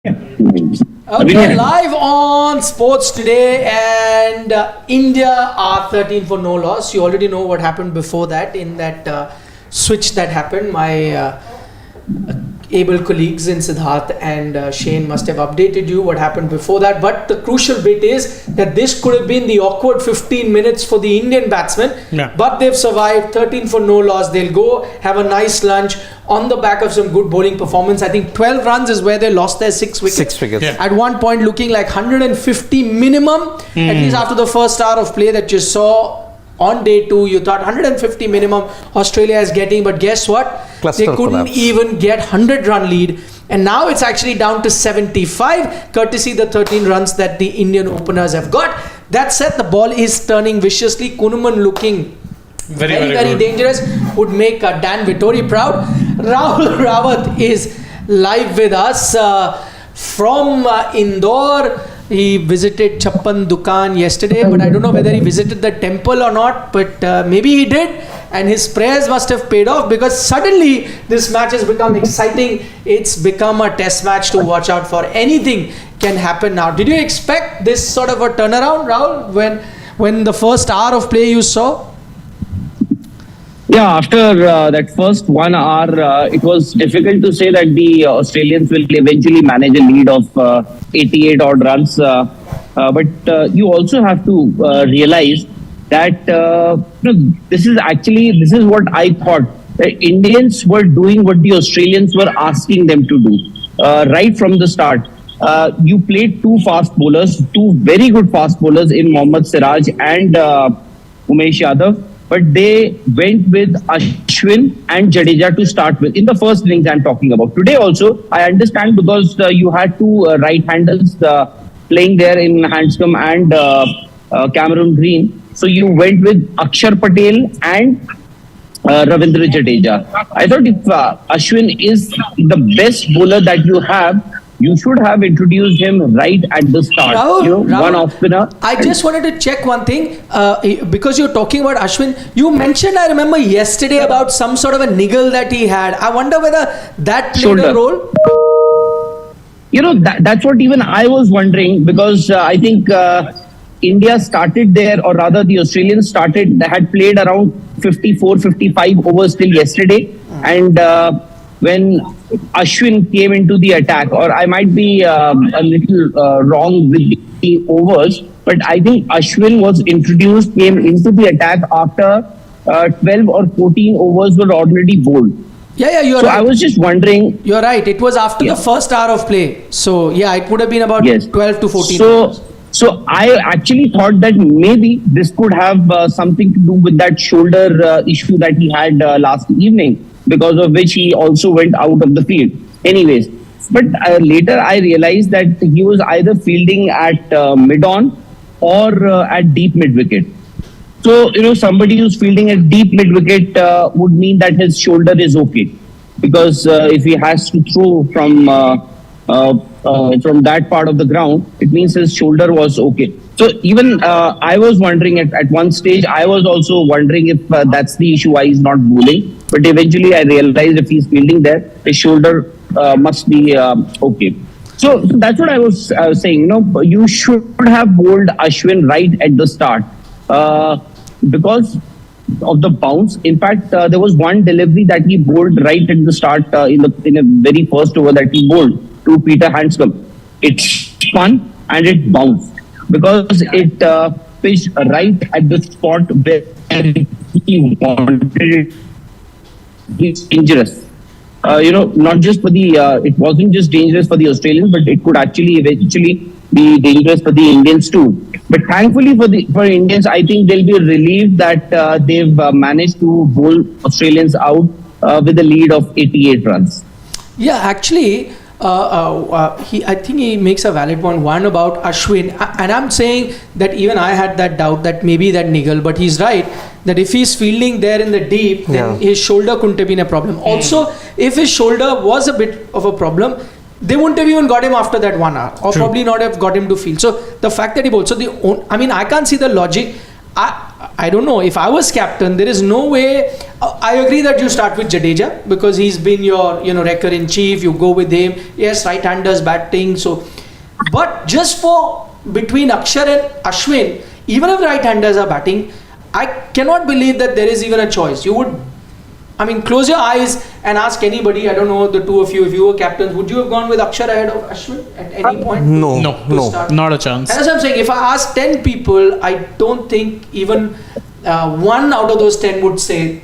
Okay, live on Sports Today, and India are 13 for no loss. You already know what happened before that in that switch that happened. My able colleagues in Siddharth and Shane must have updated you what happened before that. But the crucial bit is that this could have been the awkward 15 minutes for the Indian batsmen. Yeah. But they've survived 13 for no loss. They'll go have a nice lunch on the back of some good bowling performance. I think 12 runs is where they lost their 6 wickets. 6 wickets. Yeah. At one point looking like 150 minimum, at least after the first hour of play that you saw on day 2, you thought 150 minimum Australia is getting, but guess what? Cluster they couldn't collapse. even get 100 run lead, and now it's actually down to 75 courtesy the 13 runs that the Indian openers have got. That said, the ball is turning viciously. Kunuman looking very good. dangerous, would make Dan Vittori proud. Rahul Rawat is live with us from Indore. He visited Chappan Dukan yesterday, but I don't know whether he visited the temple or not, but maybe he did, and his prayers must have paid off, because suddenly this match has become exciting. It's become a test match to watch out for. Anything can happen now. Did you expect this sort of a turnaround, Rahul, when the first hour of play you saw? Yeah, after that first 1 hour, it was difficult to say that the Australians will eventually manage a lead of 88 odd runs. But you also have to realize that this is what I thought. The Indians were doing what the Australians were asking them to do right from the start. You played two fast bowlers, two very good fast bowlers in Mohammad Siraj and Umesh Yadav. But they went with Ashwin and Jadeja to start with. In the first innings I'm talking about. Today also, I understand, because you had two right-handers playing there in Hanscom and Cameron Green. So you went with Akshar Patel and Ravindra Jadeja. I thought if Ashwin is the best bowler that you have, you should have introduced him right at the start. Rahul, one off spinner. I just wanted to check one thing, because you're talking about Ashwin. You mentioned, I remember yesterday, about some sort of a niggle that he had. I wonder whether that played a role. That's what even I was wondering, because I think India started there, or rather the Australians had played around 54, 55 overs till yesterday. And when Ashwin came into the attack, or I might be a little wrong with the overs, but I think Ashwin came into the attack after 12 or 14 overs were already bowled. Yeah, you're so right. I was just wondering. You're right. It was after the first hour of play. So yeah, it would have been about 12 to 14 overs. So I actually thought that maybe this could have something to do with that shoulder issue that he had last evening, because of which he also went out of the field. Anyways, but later I realized that he was either fielding at mid-on or at deep mid-wicket. So, somebody who's fielding at deep mid-wicket would mean that his shoulder is okay. Because if he has to throw from that part of the ground, it means his shoulder was okay. So even I was wondering at one stage, I was also wondering if that's the issue why he's not bowling. But eventually I realized if he's fielding there, his shoulder must be okay. So that's what I was saying. You should have bowled Ashwin right at the start because of the bounce. In fact, there was one delivery that he bowled right at the start in a very first over that he bowled to Peter Hanscom. It spun and it bounced because it pitched right at the spot where he wanted it. It's dangerous. Not just for it wasn't just dangerous for the Australians, but it could actually eventually be dangerous for the Indians too. But thankfully for Indians, I think they'll be relieved that they've managed to bowl Australians out with a lead of 88 runs. Yeah, actually, I think he makes a valid point. One about Ashwin, and I'm saying that even I had that doubt that maybe that niggle, but he's right that if he's fielding there in the deep, then his shoulder couldn't have been a problem. Also, if his shoulder was a bit of a problem, they wouldn't have even got him after that 1 hour, or probably not have got him to field. So the fact that he bowled, I can't see the logic. I don't know. If I was captain, there is no way. I agree that you start with Jadeja because he's been your, wrecker in chief. You go with him. Yes, right-handers batting. So, but just for between Akshar and Ashwin, even if right-handers are batting, I cannot believe that there is even a choice. You would, close your eyes and ask anybody. I don't know, the two of you, if you were captains, would you have gone with Akshar ahead of Ashwin at any point? No, Not a chance. And that's what I'm saying. If I ask 10 people, I don't think even one out of those 10 would say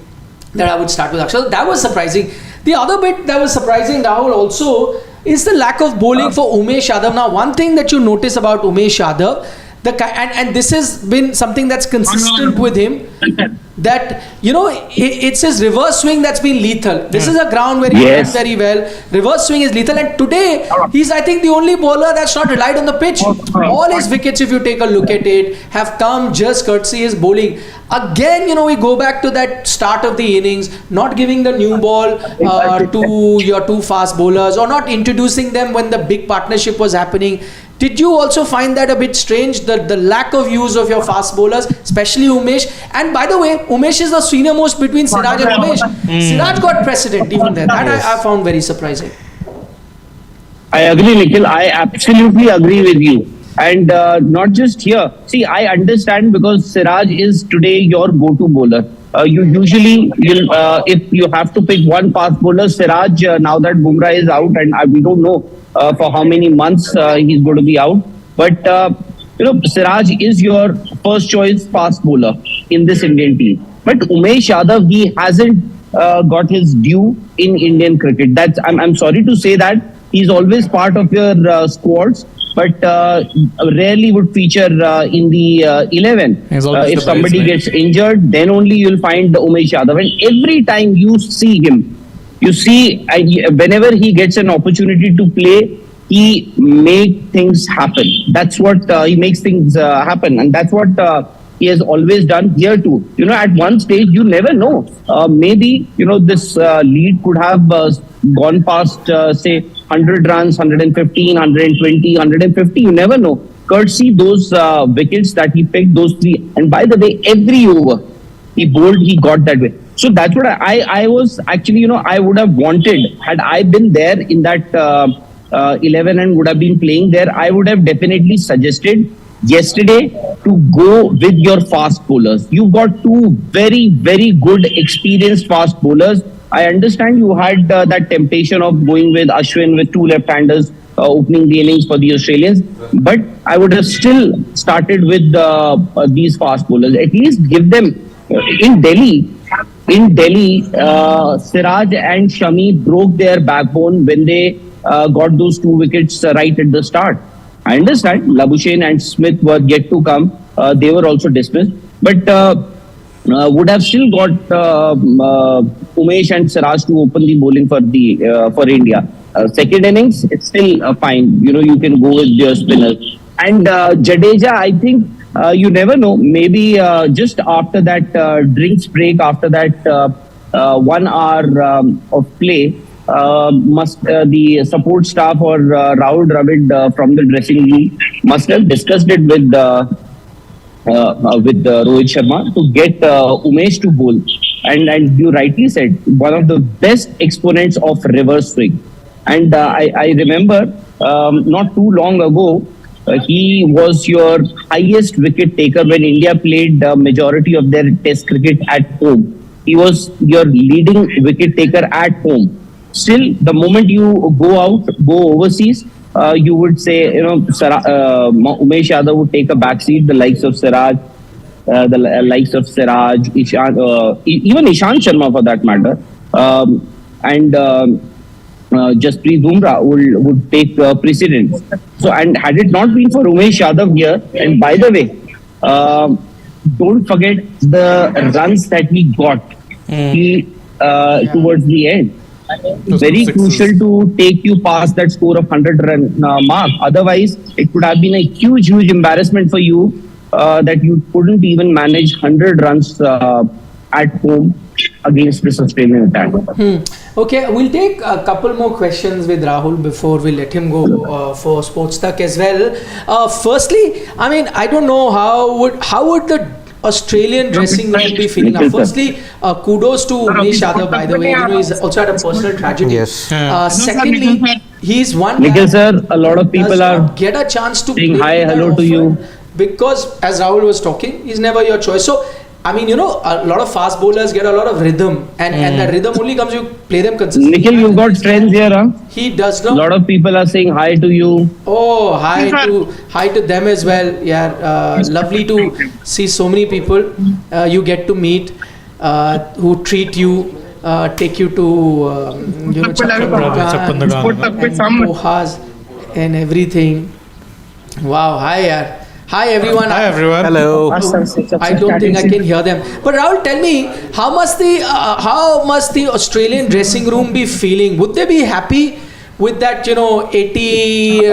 that I would start with Akshar. So that was surprising. The other bit that was surprising, Rahul, also is the lack of bowling for Umesh Yadav. Now, one thing that you notice about Umesh Yadav, and this has been something that's consistent with him, that it's his reverse swing that's been lethal. This is a ground where he plays very well. Reverse swing is lethal, and today he's, I think, the only bowler that's not relied on the pitch. All his wickets, if you take a look at it, have come just courtesy his bowling. Again, we go back to that start of the innings, not giving the new ball to your two fast bowlers, or not introducing them when the big partnership was happening. Did you also find that a bit strange, the lack of use of your fast bowlers, especially Umesh? And by the way, Umesh is the senior most between Siraj and Umesh. Siraj got precedent even then. That I found very surprising. I agree, Nikhil. I absolutely agree with you. And not just here. See, I understand because Siraj is today your go-to bowler. You usually, if you have to pick one fast bowler, Siraj, now that Bumrah is out, and we don't know for how many months he's going to be out. But, Siraj is your first choice fast bowler in this Indian team. But Umesh Yadav, he hasn't got his due in Indian cricket. I'm sorry to say that. He's always part of your squads, but rarely would feature in the 11. If somebody gets injured, then only you'll find Umesh Yadav. And every time you see him, whenever he gets an opportunity to play, he makes things happen. That's what he makes things happen, and that's what he has always done here too. At one stage, you never know. Maybe this lead could have gone past, say, 100 runs, 115, 120, 150. You never know. Courtesy those wickets that he picked, those three. And by the way, every over he bowled, he got that way. So that's what I was actually, I would have wanted. Had I been there in that 11 and would have been playing there, I would have definitely suggested yesterday to go with your fast bowlers. You've got two very, very good experienced fast bowlers. I understand you had that temptation of going with Ashwin with two left-handers opening the innings for the Australians, but I would have still started with these fast bowlers. At least give them in Delhi. Siraj and Shami broke their backbone when they got those two wickets right at the start. I understand Labuschagne and Smith were yet to come. They were also dismissed, but would have still got Umesh and Siraj to open the bowling for India. Second innings, it's still fine. You can go with your spinners. And Jadeja, I think you never know. Maybe just after that drinks break, after that 1 hour of play, the support staff or Rahul Dravid from the dressing room must have discussed it with Rohit Sharma to get Umesh to bowl. And you rightly said, one of the best exponents of reverse swing. And I remember not too long ago, he was your highest wicket taker when India played the majority of their test cricket at home. He was your leading wicket taker at home. Still, the moment you go overseas, you would say, Umesh Yadav would take a backseat, the likes of Siraj, Ishan, even Ishant Sharma for that matter, and Jasprit Bumrah would take precedence. So, and had it not been for Umesh Yadav here, and by the way, don't forget the runs that he got towards the end. Very crucial to take you past that score of 100 run mark. Otherwise, it could have been a huge embarrassment for you that you couldn't even manage 100 runs at home against this Australian attack. Okay, we'll take a couple more questions with Rahul before we let him go for SportsTak as well. Firstly, I don't know how would the Australian dressing room be feeling? Now, firstly, kudos to Umesh Yadav, by the way. You know, he's also had a personal tragedy. Yes. Secondly, he's one Nikhil guy sir, a lot of people does are not get a chance to saying play hi, that hello to often you. because, as Rahul was talking, he's never your choice. So, I mean, you know, a lot of fast bowlers get a lot of rhythm, and that rhythm only comes you play them consistently. Nikhil, you've got friends here, huh? He does A not. lot of people are saying hi to you. Oh, hi to them as well. Yeah, lovely to see so many people you get to meet who treat you, take you to you know, Chappan Dukan, pohas and everything. Wow, hi yaar. Hi everyone. Hi everyone. Hello. I don't think I can hear them. But Rahul, tell me, how must the Australian dressing room be feeling? Would they be happy with that, you know, 80?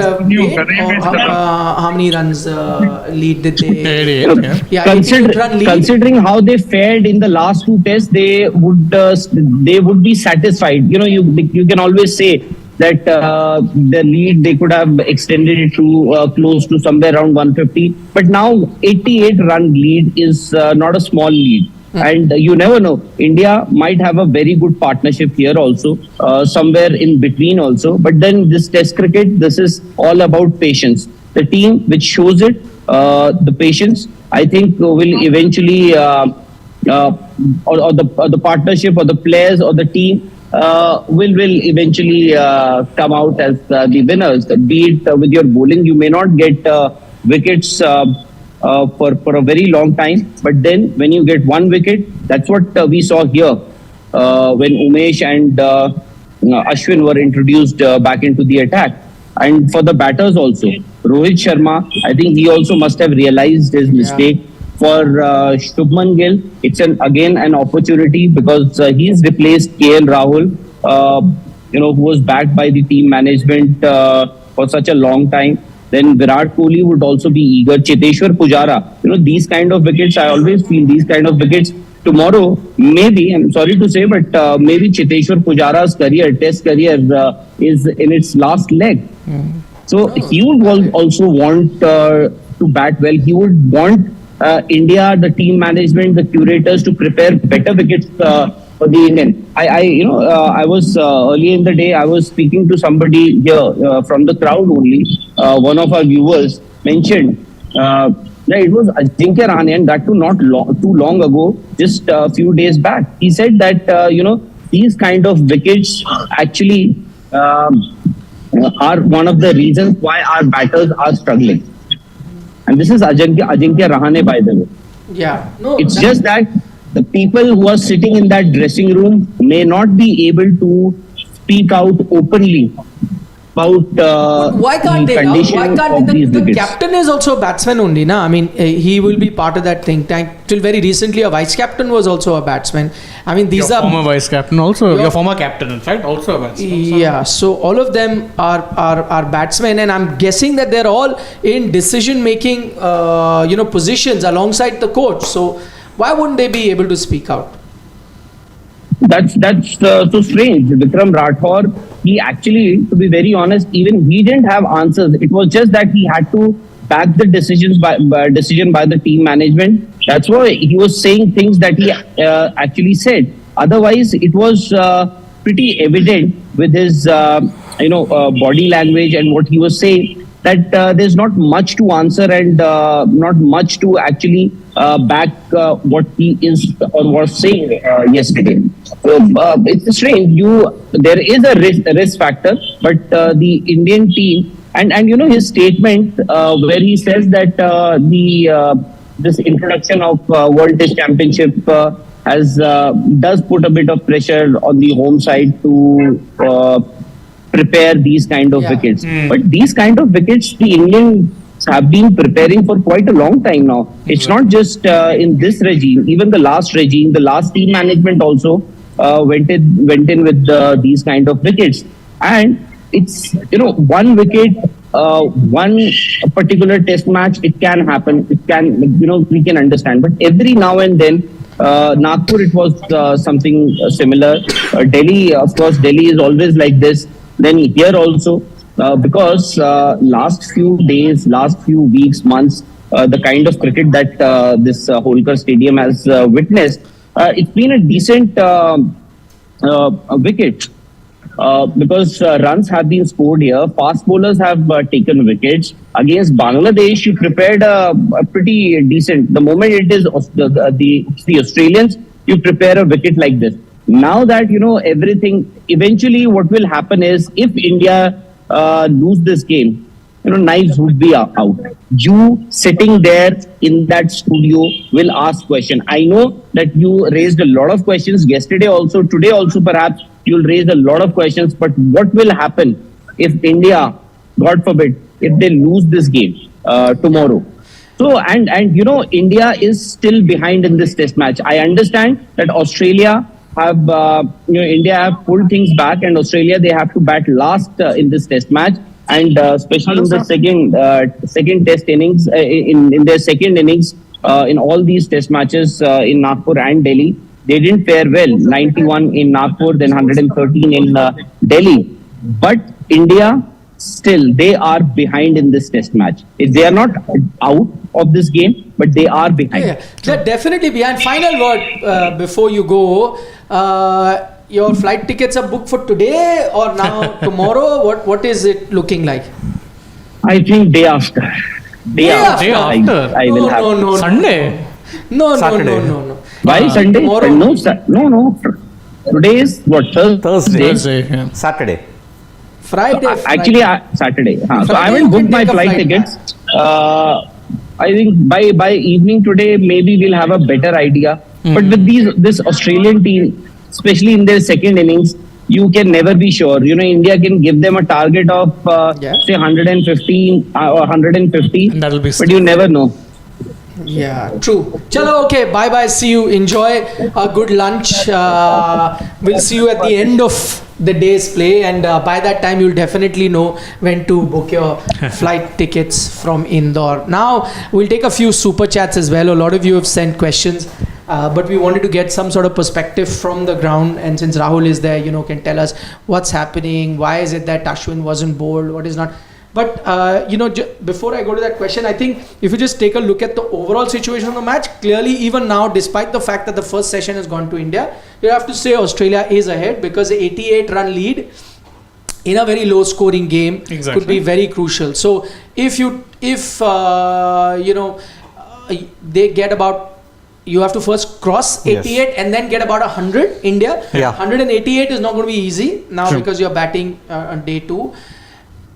How many runs lead did they? 88, yeah. Yeah, 88 run lead. Considering how they fared in the last two tests, they would be satisfied. You know, you can always say that the lead they could have extended it to close to somewhere around 150. But now 88 run lead is not a small lead. And you never know. India might have a very good partnership here also, somewhere in between also. But then this test cricket, this is all about patience. The team which shows it, the patience, I think will eventually, or the partnership or the players or the team will eventually come out as the winners. Be it with your bowling, you may not get wickets for a very long time. But then when you get one wicket, that's what we saw here when Umesh and Ashwin were introduced back into the attack. And for the batters also, Rohit Sharma, I think he also must have realized his mistake. For Shubman Gill, it's again an opportunity because he's replaced KL Rahul, who was backed by the team management for such a long time. Then Virat Kohli would also be eager. Cheteshwar Pujara, these kind of wickets, I always feel these kind of wickets tomorrow, maybe, I'm sorry to say, but maybe Cheteshwar Pujara's test career is in its last leg. So he would also want to bat well. He would want India, the team management, the curators to prepare better wickets for the Indian. I was earlier in the day, I was speaking to somebody here from the crowd only. One of our viewers mentioned that it was Ajinkya Rahane, and that too not too long ago, just a few days back. He said that these kind of wickets actually are one of the reasons why our batters are struggling. And this is Ajinkya Rahane, by the way. Yeah. No, it's just that the people who are sitting in that dressing room may not be able to speak out openly about why can't the they? condition Why can't of they? these The wickets. captain is also a batsman only, na? I mean, he will be part of that think tank. Till very recently, a vice captain was also a batsman. I mean, these are former vice captain also. Your former captain, in fact, also a batsman. Yeah, so all of them are batsmen, and I'm guessing that they're all in decision making, positions alongside the coach. So why wouldn't they be able to speak out? That's so strange. Vikram Rathore, he actually, to be very honest, even he didn't have answers. It was just that he had to back the decision by the team management. That's why he was saying things that he actually said. Otherwise, it was pretty evident with his body language and what he was saying that there's not much to answer and not much to actually back what he is or was saying yesterday. So it's strange. There is a risk factor, but the Indian team and his statement where he says that this introduction of World Test Championship does put a bit of pressure on the home side to prepare these kind of wickets. But these kind of wickets, the Indians have been preparing for quite a long time now. It's not just in this regime, even the last regime, the last team management also went in with these kind of wickets. And it's, one wicket, one particular test match, it can happen. It can, we can understand. But every now and then, Nagpur, it was something similar. Delhi, of course, Delhi is always like this. Then here also, because last few days, last few weeks, months, the kind of cricket that this Holkar Stadium has witnessed, it's been a decent wicket. Because runs have been scored here. Fast bowlers have taken wickets. Against Bangladesh, you prepared a pretty decent. The moment it is the Australians, you prepare a wicket like this. Now that, everything, eventually what will happen is if India lose this game, knives would be out. You sitting there in that studio will ask question. I know that you raised a lot of questions yesterday also, today also perhaps you'll raise a lot of questions, but what will happen if India, God forbid, if they lose this game tomorrow? So, and India is still behind in this test match. I understand that Australia have, India have pulled things back, and Australia, they have to bat last in this test match. And especially in the second test innings, in their second innings, in all these test matches in Nagpur and Delhi, they didn't fare well. 91 in Nagpur, then 113 in Delhi. But India, still, they are behind in this test match. They are not out of this game, but they are behind. Yeah, they're definitely behind. Final word before you go. Your flight tickets are booked for today or now tomorrow? What is it looking like? I think day after. Day after. I will have. No. Sunday? No. Why Sunday? Tomorrow. No. Today is what? Thursday. Yeah. Saturday. Friday. Actually, Saturday. So I Friday haven't you booked can my take a flight flight tickets. I think by evening today, maybe we'll have a better idea. But with this Australian team, especially in their second innings, you can never be sure. India can give them a target of say 115 or 150, And that'll be but you never know. Yeah, true. Chalo, okay, bye. See you. Enjoy a good lunch. We'll see you at the end of the day's play, and by that time you'll definitely know when to book your flight tickets from Indore. Now we'll take a few super chats as well. A lot of you have sent questions, but we wanted to get some sort of perspective from the ground, and since Rahul is there, can tell us what's happening, why is it that Ashwin wasn't bowled, what is not. But before I go to that question, I think if you just take a look at the overall situation of the match, clearly even now, despite the fact that the first session has gone to India, you have to say Australia is ahead, because the 88-run lead in a very low scoring game could be very crucial. So if they get about, you have to first cross 88 and then get about 100, India. Yeah. 188 is not going to be easy now. True. Because you're batting on day 2.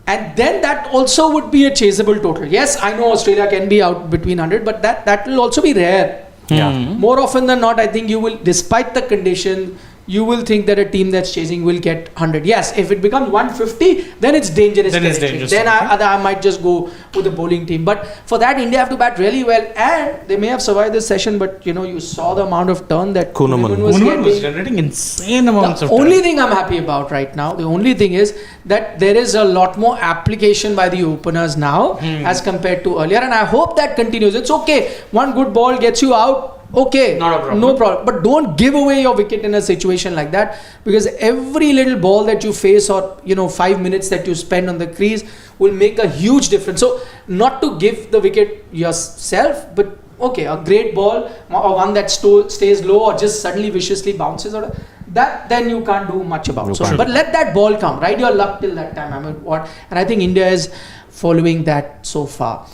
And then that also would be a chaseable total. Yes, I know Australia can be out between 100, but that will also be rare. Yeah. More often than not, I think you will, despite the condition, you will think that a team that's chasing will get 100. Yes, if it becomes 150, then it's dangerous. Then I might just go with the bowling team. But for that, India have to bat really well, and they may have survived this session. But you saw the amount of turn that Kuhnemann was generating insane amounts of turn. The only thing I'm happy about right now, the only thing is that there is a lot more application by the openers now as compared to earlier, and I hope that continues. It's okay. One good ball gets you out. Okay, not a problem. No problem. But don't give away your wicket in a situation like that, because every little ball that you face, or 5 minutes that you spend on the crease, will make a huge difference. So not to give the wicket yourself, but okay, a great ball or one that stays low or just suddenly viciously bounces, or that, then you can't do much about. So, but let that ball come. Ride your luck till that time. And I think India is following that so far.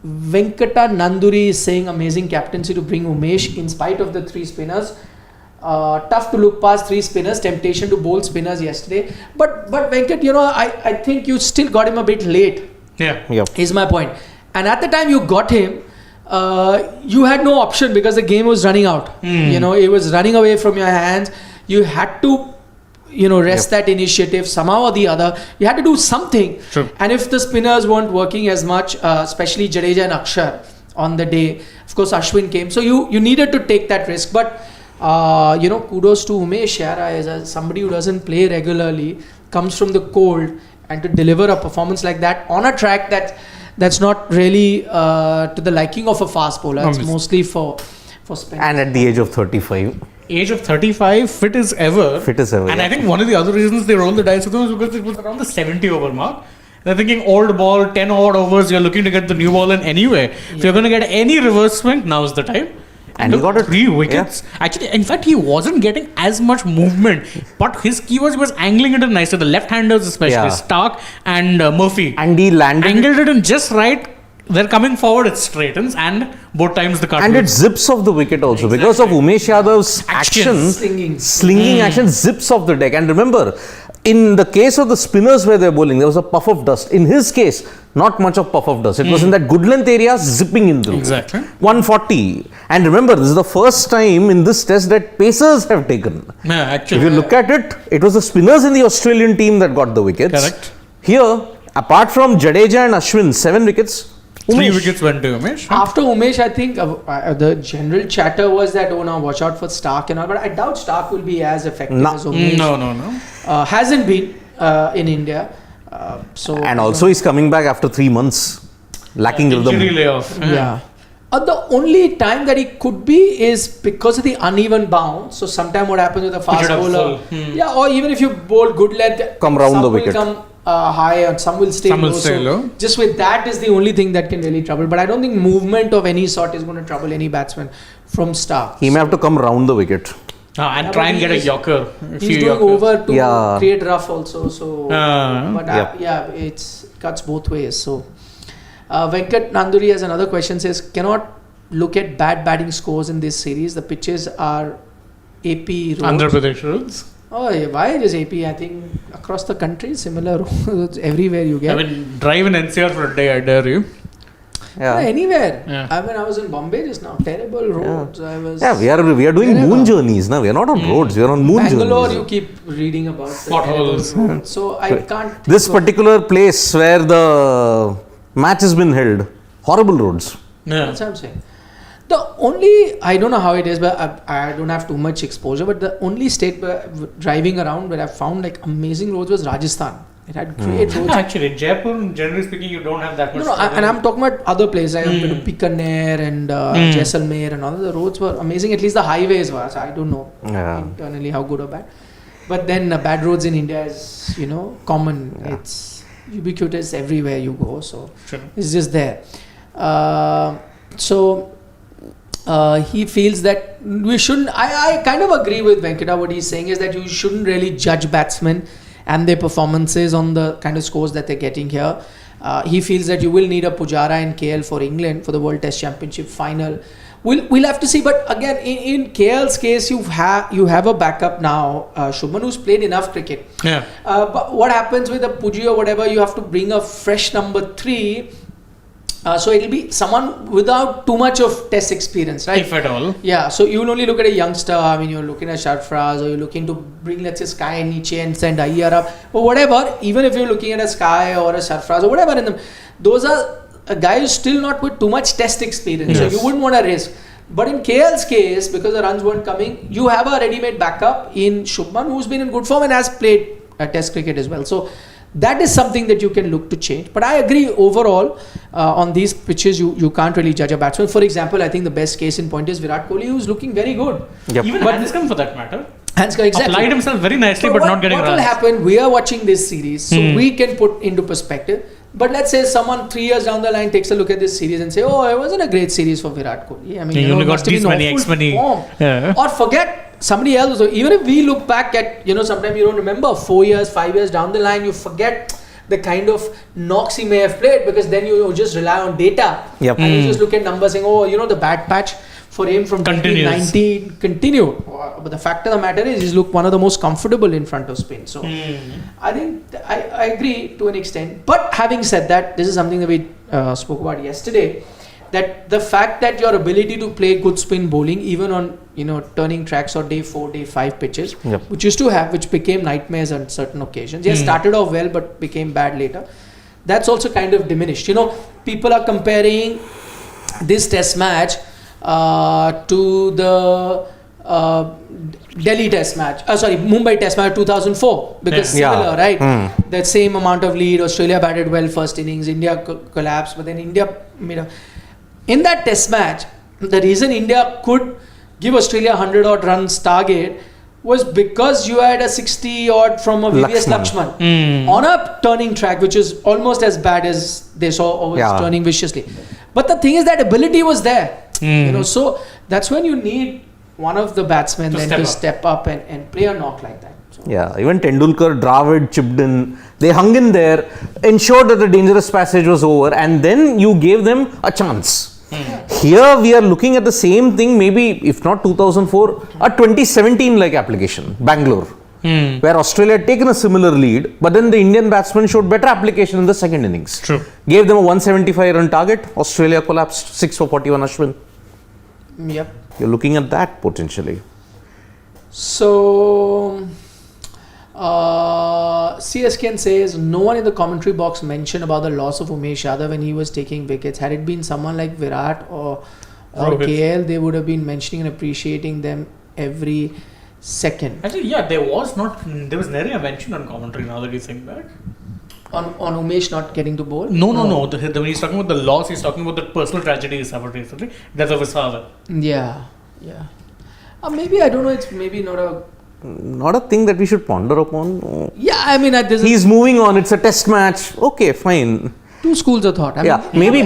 Venkata Nanduri is saying amazing captaincy to bring Umesh in spite of the 3 spinners. Tough to look past 3 spinners, temptation to bowl spinners yesterday. But Venkat, I think you still got him a bit late. Yeah. Is my point. And at the time you got him, you had no option because the game was running out. It was running away from your hands. You had to rest that initiative somehow or the other. You had to do something. True. And if the spinners weren't working as much, especially Jadeja and Akshar on the day, of course Ashwin came. So you needed to take that risk. But kudos to Umesh Yadav as somebody who doesn't play regularly, comes from the cold, and to deliver a performance like that on a track that's not really to the liking of a fast bowler. It's mostly for spin. And at the age of 35. Age of 35, fit as ever. And I think one of the other reasons they rolled the dice with him was because it was around the 70 over mark. They're thinking old ball, 10 odd overs. You're looking to get the new ball in anyway. If you're going to get any reverse swing, now's the time. And he got it. 3 wickets. Yeah. Actually, in fact, he wasn't getting as much movement. But his keywords was angling it in nicely. The left-handers especially, Stark and Murphy. And he angled it in just right. They're coming forward, it straightens, and both times the cut. And it zips off the wicket also because of Umesh Yadav's action. Slinging action zips off the deck. And remember, in the case of the spinners where they're bowling, there was a puff of dust. In his case, not much of puff of dust. It was in that good length area, zipping in through. Exactly. 140. And remember, this is the first time in this test that pacers have taken. Yeah, actually. If you look at it, it was the spinners in the Australian team that got the wickets. Correct. Here, apart from Jadeja and Ashwin, 7 wickets. 3 wickets went to Umesh. After Umesh, I think the general chatter was that, oh, now watch out for Stark and all. But I doubt Stark will be as effective as Umesh. No. Hasn't been in India. And also he's coming back after 3 months, lacking rhythm. Injury layoff. Yeah. The only time that he could be is because of the uneven bounce. So sometimes what happens with a fast bowler, or even if you bowl good length, come round the wicket. Come high and some will stay low. Just with that is the only thing that can really trouble. But I don't think movement of any sort is going to trouble any batsman from Stark. He may have to come round the wicket. And try and get a yorker. He's going over to create rough also. So, it cuts both ways. So, Venkat Nanduri has another question. Says, cannot look at bad batting scores in this series. The pitches are AP roads. Andhra Pradesh roads. Oh, why is AP? I think across the country, similar roads everywhere you get. I mean, drive in NCR for a day, I dare you. Anywhere. Yeah. I mean, I was in Bombay just now. Terrible roads. We are doing moon journeys now. We are not on roads. We are on moon Bangalore, journeys. you keep reading about potholes. So I can't. This particular place where the match has been held, horrible roads. Yeah. That's what I'm saying. The only, I don't know how it is, but I don't have too much exposure, but the only state driving around where I found like amazing roads was Rajasthan. It had great roads. Actually, Jaipur, generally speaking, you don't have that much. And I'm talking about other places. I've been to Bikaner and Jaisalmer and all. The roads were amazing. At least the highways were. So I don't know internally how good or bad. But then bad roads in India is, common. Yeah. It's ubiquitous everywhere you go. So it's just there. He feels that we shouldn't. I kind of agree with Venkata. What he's saying is that you shouldn't really judge batsmen and their performances on the kind of scores that they're getting here. He feels that you will need a Pujara and KL for England for the World Test Championship final. We'll have to see. But again, in KL's case, you have a backup now, Shubman, who's played enough cricket. Yeah. But what happens with a Puji or whatever, you have to bring a fresh number 3. So it'll be someone without too much of test experience, right? If at all. Yeah, so you'll only look at a youngster. I mean, you're looking at Sarfraz, or you're looking to bring, let's say, Sky and Nietzsche and send Iyer up, or whatever. Even if you're looking at a Sky or a Sarfraz or whatever in them, those are guys still not with too much test experience. Yes. So you wouldn't want to risk. But in KL's case, because the runs weren't coming, you have a ready-made backup in Shubman, who's been in good form and has played test cricket as well. So that is something that you can look to change. But I agree overall on these pitches, you can't really judge a batsman. For example, I think the best case in point is Virat Kohli, who's looking very good. Yep. Even Hanscom for that matter. Hanscom, exactly. Applied himself very nicely, but not getting runs. What will happen, we are watching this series, so we can put into perspective. But let's say someone 3 years down the line takes a look at this series and say, oh, it wasn't a great series for Virat Kohli. I mean, you only got these many, X many. Or forget somebody else. So even if we look back at, sometimes you don't remember 4 years, 5 years down the line, you forget the kind of knocks he may have played, because then you just rely on data. Yep. And you just look at numbers saying, the bad patch for him from 2019 continued. But the fact of the matter is, he's looked one of the most comfortable in front of spin. So I think I agree to an extent. But having said that, this is something that we spoke about yesterday, that the fact that your ability to play good spin bowling, even on turning tracks or day 4, day 5 pitches, which used to have, which became nightmares on certain occasions. Yes, started off well but became bad later. That's also kind of diminished. People are comparing this test match to the Delhi test match. Mumbai test match 2004, because similar, right? That same amount of lead. Australia batted well first innings. India collapsed, but then India made a. In that test match, the reason India could give Australia 100 odd runs target was because you had a 60 odd from a VVS Lakshman on a turning track, which is almost as bad as they saw always turning viciously. But the thing is that ability was there, you know. So that's when you need one of the batsmen to step up and play a knock like that. So. Yeah, even Tendulkar, Dravid chipped in. They hung in there, ensured that the dangerous passage was over, and then you gave them a chance. Here we are looking at the same thing, maybe if not 2004, a 2017 like application, Bangalore, where Australia had taken a similar lead, but then the Indian batsmen showed better application in the second innings. True. Gave them a 175 run target, Australia collapsed, 6 for 41 Ashwin. Yep. You're looking at that potentially. So, CSKN says no one in the commentary box mentioned about the loss of Umesh Yadav when he was taking wickets. Had it been someone like Virat or KL, they would have been mentioning and appreciating them every second. Actually, yeah, there was never a mention on commentary now that you think back. On Umesh not getting to bowl? No. When he's talking about the loss, he's talking about the personal tragedy he suffered recently. That's of his father. Yeah. Maybe, I don't know, it's maybe not a thing that we should ponder upon. Yeah, I mean, he's moving on. It's a test match. Okay, fine. Two schools of thought. Maybe.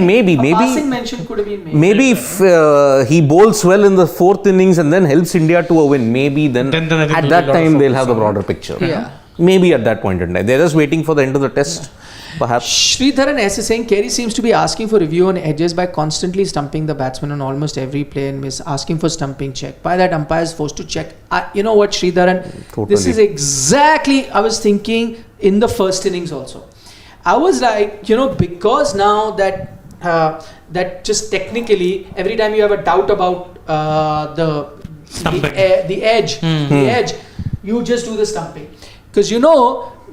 Passing mention could have been made. Maybe if he bowls well in the fourth innings and then helps India to a win, maybe then at that time they'll have the broader picture. Yeah. Maybe at that point in time. They're just waiting for the end of the test. Perhaps. Sridharan S is saying Carey seems to be asking for review on edges by constantly stumping the batsman on almost every play and asking for stumping check. By that, umpire is forced to check. You know what, Sridharan? Totally. This is exactly I was thinking in the first innings also. I was like, because now that just technically every time you have a doubt about the edge, you just do the stumping. Because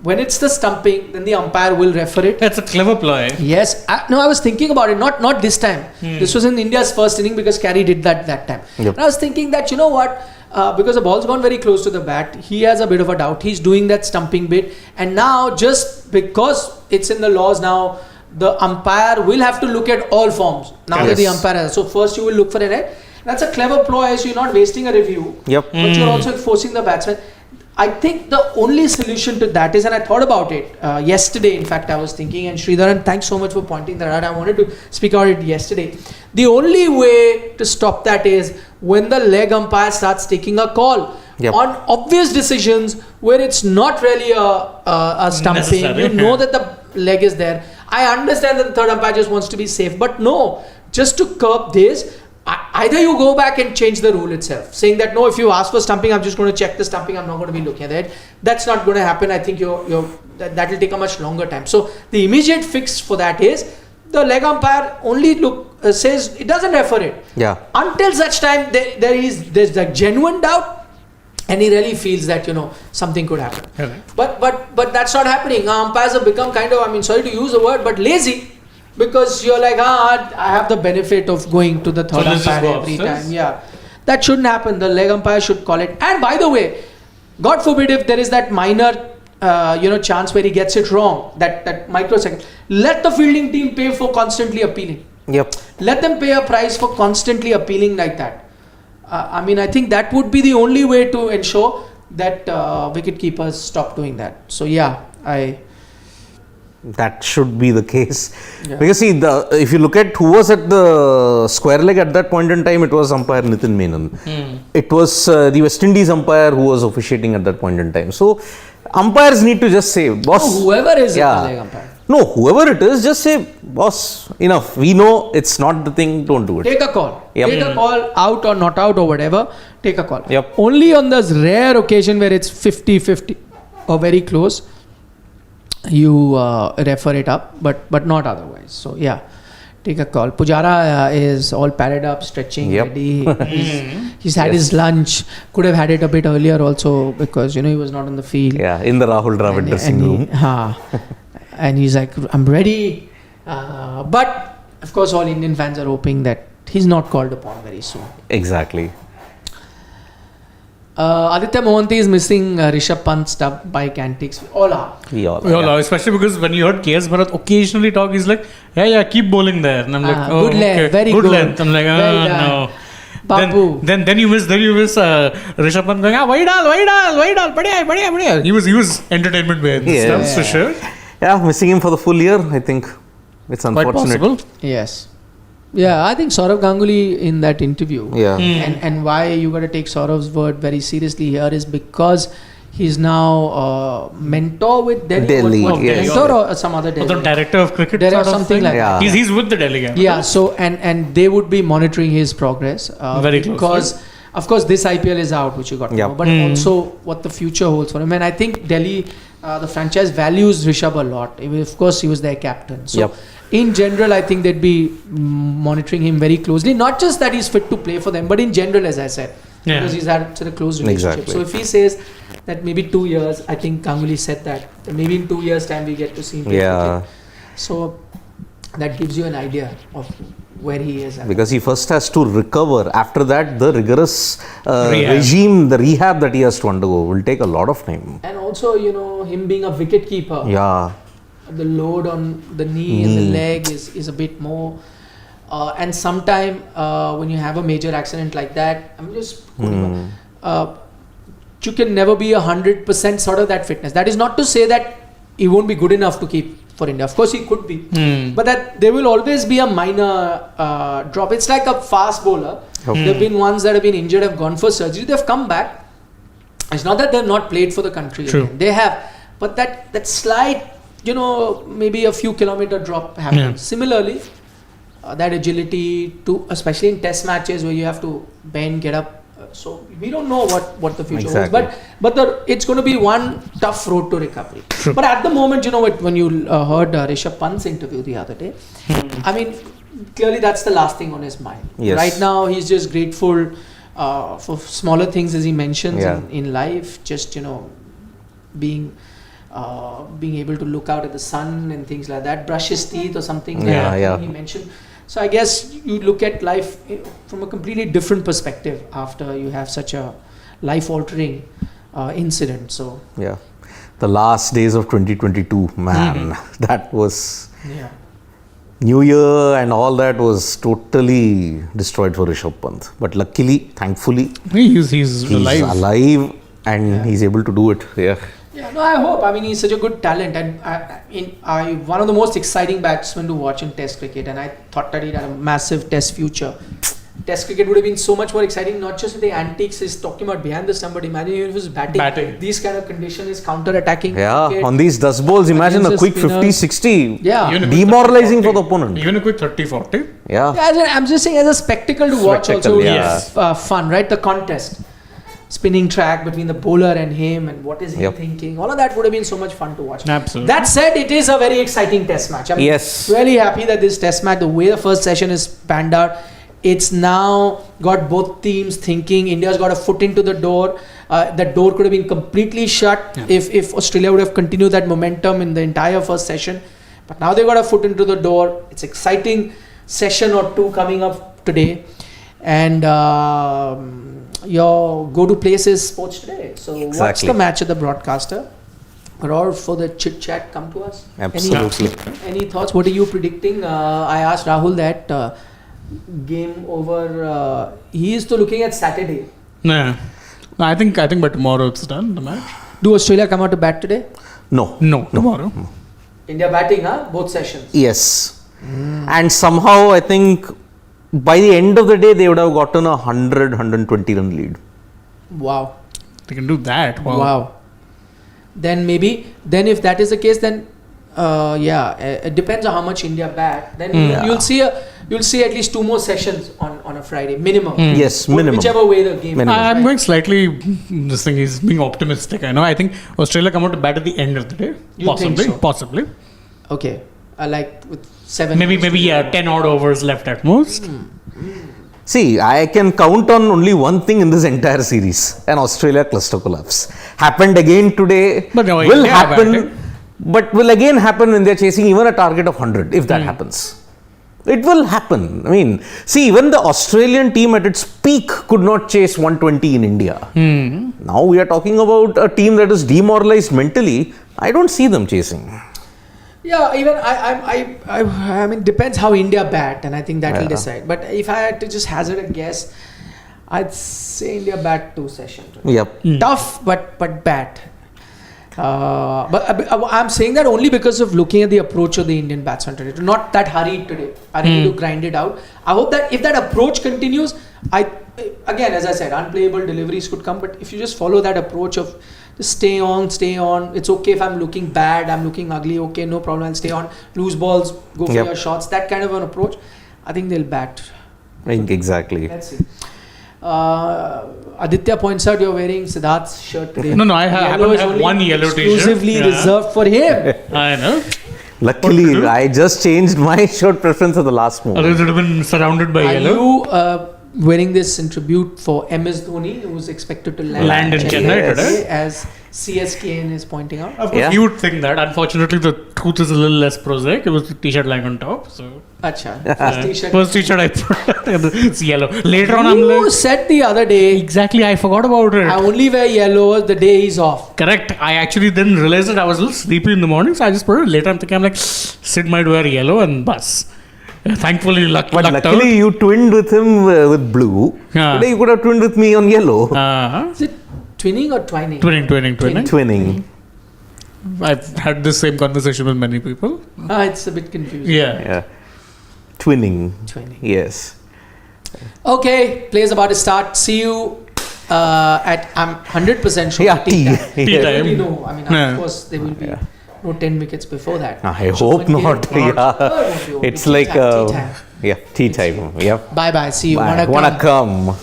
when it's the stumping, then the umpire will refer it. That's a clever ploy. Yes. I was thinking about it. Not this time. This was in India's first inning because Carey did that time. Yep. And I was thinking that, because the ball's gone very close to the bat, he has a bit of a doubt. He's doing that stumping bit. And now, just because it's in the laws now, the umpire will have to look at all forms. Now that the umpire has. So first you will look for an edge. That's a clever ploy, so you're not wasting a review. Yep. But you're also forcing the batsman. I think the only solution to that is, and I thought about it yesterday, in fact, I was thinking, and Sridharan, thanks so much for pointing that out. I wanted to speak about it yesterday. The only way to stop that is when the leg umpire starts taking a call on obvious decisions where it's not really a stumping. That the leg is there. I understand that the third umpire just wants to be safe, but no, just to curb this, either you go back and change the rule itself, saying that no, if you ask for stumping, I'm just going to check the stumping, I'm not going to be looking at it. That's not going to happen. I think that will take a much longer time. So the immediate fix for that is the leg umpire only says it doesn't refer it. Yeah. Until such time there's a genuine doubt, and he really feels that something could happen. Okay. But that's not happening. Umpires have become kind of, sorry to use the word, but lazy. Because you're like, I have the benefit of going to the third umpire every time. Yeah, that shouldn't happen. The leg umpire should call it. And by the way, God forbid if there is that minor, chance where he gets it wrong, that microsecond. Let the fielding team pay for constantly appealing. Yep. Let them pay a price for constantly appealing like that. I think that would be the only way to ensure that wicket keepers stop doing that. So that should be the case. Yeah. Because if you look at who was at the square leg at that point in time, it was umpire Nitin Menon. It was the West Indies umpire who was officiating at that point in time. So umpires need to just say, boss. Whoever is the leg umpire. No, whoever it is, just say, boss, enough. We know it's not the thing, don't do it. Take a call. Yep. Take a call, out or not out or whatever. Take a call. Yep. Only on this rare occasion where it's 50-50 or very close, you refer it up, but not otherwise. So take a call. Pujara is all padded up, stretching, ready. He's had his lunch. Could have had it a bit earlier also because he was not on the field. Yeah, in the Rahul Dravid dressing room. And he's like, I'm ready. But of course, all Indian fans are hoping that he's not called upon very soon. Exactly. Aditya Mohanty is missing Rishabh Pant stub bike antics. All are. We all are, especially because when you heard KS Bharat occasionally talk, he's like, keep bowling there. And I'm like, good length, very good. Length. I'm like, no. Papu. Then you miss Rishabh Pant going, wide all, badhiya. He was entertainment with stuff for sure. Yeah, missing him for the full year, I think it's Quite unfortunate. possible. Yes. Yeah, I think Saurav Ganguly in that interview. Yeah. And why you got to take Saurav's word very seriously here is because he's now mentor with Delhi. What, yes. mentor or some other Delhi? The director of cricket, Director, sort of something thing. like that. Yeah. He's with the Delhi game. Yeah, so and they would be monitoring his progress Very closely. because of course this IPL is out, which you got to know, but also what the future holds for him. And I think Delhi, the franchise values Rishabh a lot. Of course, he was their captain. So in general, I think they'd be monitoring him very closely. Not just that he's fit to play for them, but in general, as I said, because he's had such a close relationship. Exactly. So if he says that maybe 2 years, I think Ganguly said that maybe in 2 years' time we get to see him play cricket. So that gives you an idea of where he is at. Because he first has to recover. After that, the rigorous Rehab. the rehab that he has to undergo will take a lot of time. And also, him being a wicket keeper, Yeah. the load on the knee and the leg is a bit more. And sometime when you have a major accident like that, I'm just you can never be 100% sort of that fitness. That is not to say that he won't be good enough to keep for India. Of course, he could be, but that there will always be a minor drop. It's like a fast bowler. There have been ones that have been injured, have gone for surgery, they've come back. It's not that they've not played for the country. True. Again. They have, but that slight, maybe a few kilometer drop happens. Yeah. Similarly, that agility to, especially in test matches where you have to bend, get up. So we don't know what the future Exactly. holds, but it's going to be one tough road to recovery. True. But at the moment, when you heard Rishabh Pant's interview the other day, I mean, clearly that's the last thing on his mind. Yes. Right now, he's just grateful for smaller things, as he mentions in life. Just being able to look out at the sun and things like that, brush his teeth or something. He mentioned. So I guess you look at life from a completely different perspective after you have such a life-altering incident. So Yeah. The last days of 2022, man, that was New Year and all that was totally destroyed for Rishabh Pant. But luckily, thankfully, He's alive. And he's able to do it. Yeah. yeah, no, I hope. I mean, he's such a good talent, and one of the most exciting batsmen to watch in Test cricket. And I thought that he had a massive Test future. Test cricket would have been so much more exciting, not just with the antics he's talking about behind the stump, but imagine if he was batting. These kind of conditions is counter-attacking. Yeah, cricket. on these dust balls, imagine a Against quick the spinners. 50-60. Yeah. Even a Demoralizing for quick the opponent. Even a quick 30-40. Yeah. I'm just saying, as a spectacle to watch, Spectacle, also yeah. fun, right? The contest, spinning track between the bowler and him, and what is he thinking? All of that would have been so much fun to watch. Absolutely. That said, it is a very exciting Test match. I'm Yes. really happy that this Test match, the way the first session is panned out, it's now got both teams thinking. India's got a foot into the door. That door could have been completely shut if Australia would have continued that momentum in the entire first session. But now they got a foot into the door. It's exciting session or two coming up today. And your go-to place is Sports Today. So watch the match at the broadcaster. Or for the chit-chat, come to us. Absolutely. Any thoughts? What are you predicting? I asked Rahul that game over. He is still looking at Saturday. No, I think by tomorrow it's done, the match. Do Australia come out to bat today? No. Tomorrow. India batting, both sessions. Yes. And somehow I think by the end of the day they would have gotten a 100-120 run lead. Wow. They can do that. Wow. Then if that is the case, then it depends on how much India bat. Then you'll see at least 2 more sessions on a Friday minimum. Yes, minimum. Whichever way the game. I'm going slightly. This thing is being optimistic. I know. I think Australia come out to bat at the end of the day. You think so? Possibly. Okay. Like with 7. Maybe 10 odd overs left at most. See, I can count on only one thing in this entire series: an Australia cluster collapse. Happened again today. But no, will India happen. batting. But will again happen when they're chasing even a target of 100. If that happens. It will happen. I mean, see, even the Australian team at its peak could not chase 120 in India. Now we are talking about a team that is demoralized mentally. I don't see them chasing. Yeah, even I mean, depends how India bat, and I think that will decide. But if I had to just hazard a guess, I'd say India bat 2 session. Yep. Tough, but bat. But I'm saying that only because of looking at the approach of the Indian batsman today. Not that hurried today. I need to grind it out. I hope that if that approach continues, again, as I said, unplayable deliveries could come. But if you just follow that approach of just stay on. It's okay if I'm looking bad, I'm looking ugly. Okay, no problem. I'll stay on. Lose balls, go for your shots. That kind of an approach. I think they'll bat. Exactly. Let's see. Aditya points out you're wearing Siddharth's shirt today. No, I haven't have one yellow t-shirt. Exclusively reserved for him. I know. Luckily, I just changed my shirt preference at the last moment. Otherwise, it would have been surrounded by yellow. Are you wearing this in tribute for MS Dhoni, who's expected to land in Chennai today? As CSKN is pointing out? Of course, you would think that. Unfortunately, the truth is a little less prosaic. It was the t-shirt lying on top. So. Acha. First t-shirt I put. It's yellow. Later on, I'm You like. said the other day, Exactly, I forgot about it. I only wear yellow the day he's off. Correct. I actually then realized that I was a little sleepy in the morning, so I just put it. Later, I'm like, Sid might wear yellow and bus. Thankfully, lucked Luckily, out. you twinned with him with blue. Today, you could have twinned with me on yellow. Is it twinning or twining? Twinning. Twinning. I've had this same conversation with many people. It's a bit confusing. Yeah. Twinning. Twinning. Yes. Okay, play's about to start. See you I'm 100% sure. Yeah, tea time. Tea There time. will be no, I mean, Yeah. of course, there will be no 10 wickets before that. I hope not. It's like tea time. tea time. Yeah. Bye bye. See you. Wanna come.